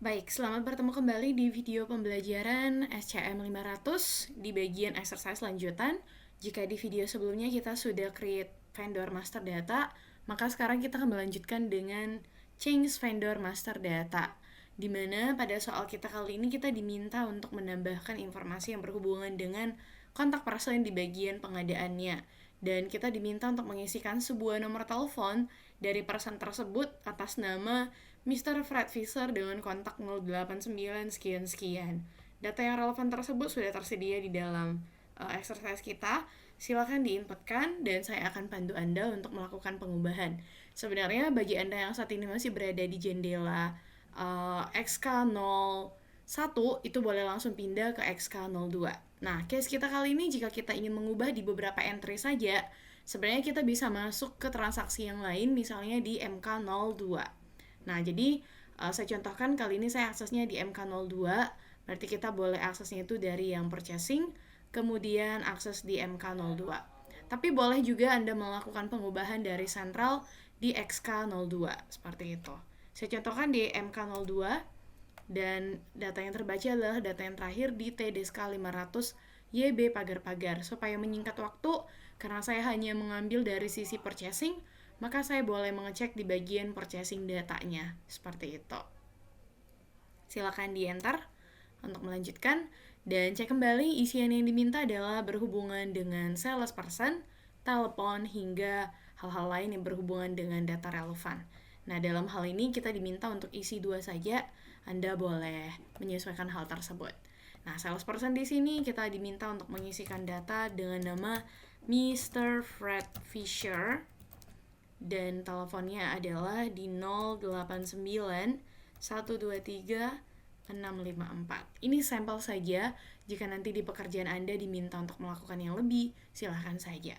Baik, selamat bertemu kembali di video pembelajaran SCM 500 di bagian exercise lanjutan. Jika di video sebelumnya kita sudah create vendor master data, maka sekarang kita akan melanjutkan dengan change vendor master data. Di mana pada soal kita kali ini kita diminta untuk menambahkan informasi yang berhubungan dengan kontak person di bagian pengadaannya. Dan kita diminta untuk mengisikan sebuah nomor telepon dari person tersebut atas nama Mr. Fred Fisher dengan kontak 089 sekian-sekian. Data yang relevan tersebut sudah tersedia di dalam exercise kita. Silakan diinputkan dan saya akan pandu Anda untuk melakukan pengubahan. Sebenarnya bagi Anda yang saat ini masih berada di jendela XK01 itu boleh langsung pindah ke XK02. Nah, case kita kali ini jika kita ingin mengubah di beberapa entry saja, sebenarnya kita bisa masuk ke transaksi yang lain misalnya di MK02. Nah, jadi saya contohkan kali ini saya aksesnya di MK02, berarti kita boleh aksesnya itu dari yang purchasing, kemudian akses di MK02. Tapi boleh juga Anda melakukan pengubahan dari sentral di XK02, seperti itu. Saya contohkan di MK02, dan data yang terbaca adalah data yang terakhir di TDSK 500 YB pagar-pagar. Supaya menyingkat waktu, karena saya hanya mengambil dari sisi purchasing, maka saya boleh mengecek di bagian purchasing datanya, seperti itu. Silakan di enter untuk melanjutkan, dan cek kembali isian yang diminta adalah berhubungan dengan sales person, telepon, hingga hal-hal lain yang berhubungan dengan data relevan. Nah, dalam hal ini kita diminta untuk isi 2 saja, Anda boleh menyesuaikan hal tersebut. Nah, salesperson di sini kita diminta untuk mengisikan data dengan nama Mr. Fred Fisher, dan teleponnya adalah di 089 123 654. Ini sampel saja, jika nanti di pekerjaan Anda diminta untuk melakukan yang lebih, silahkan saja.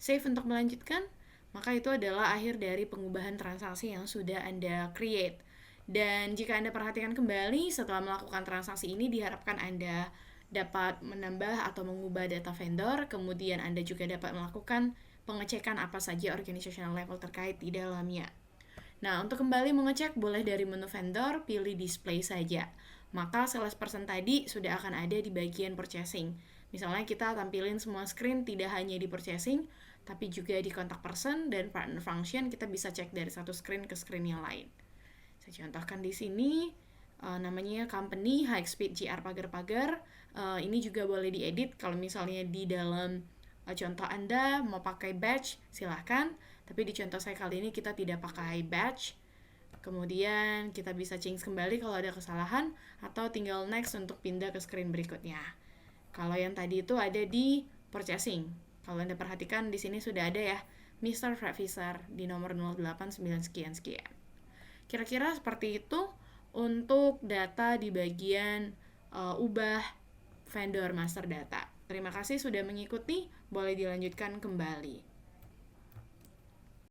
Save untuk melanjutkan, maka itu adalah akhir dari pengubahan transaksi yang sudah Anda create. Dan jika Anda perhatikan kembali, setelah melakukan transaksi ini diharapkan Anda dapat menambah atau mengubah data vendor, kemudian Anda juga dapat melakukan pengecekan apa saja organizational level terkait di dalamnya. Nah, untuk kembali mengecek, boleh dari menu vendor, pilih display saja. Maka salesperson tadi sudah akan ada di bagian purchasing. Misalnya kita tampilin semua screen tidak hanya di purchasing, tapi juga di contact person dan partner function, kita bisa cek dari satu screen ke screen yang lain. Saya contohkan di sini, namanya company high speed GR pagar-pagar. Ini juga boleh diedit kalau misalnya di dalam contoh Anda mau pakai badge, silahkan. Tapi di contoh saya kali ini kita tidak pakai badge. Kemudian kita bisa change kembali kalau ada kesalahan, atau tinggal next untuk pindah ke screen berikutnya. Kalau yang tadi itu ada di purchasing. Kalau Anda perhatikan di sini sudah ada ya, Mr. Fred Fisher di nomor 089 sekian-sekian. Kira-kira seperti itu untuk data di bagian ubah vendor master data. Terima kasih sudah mengikuti, boleh dilanjutkan kembali.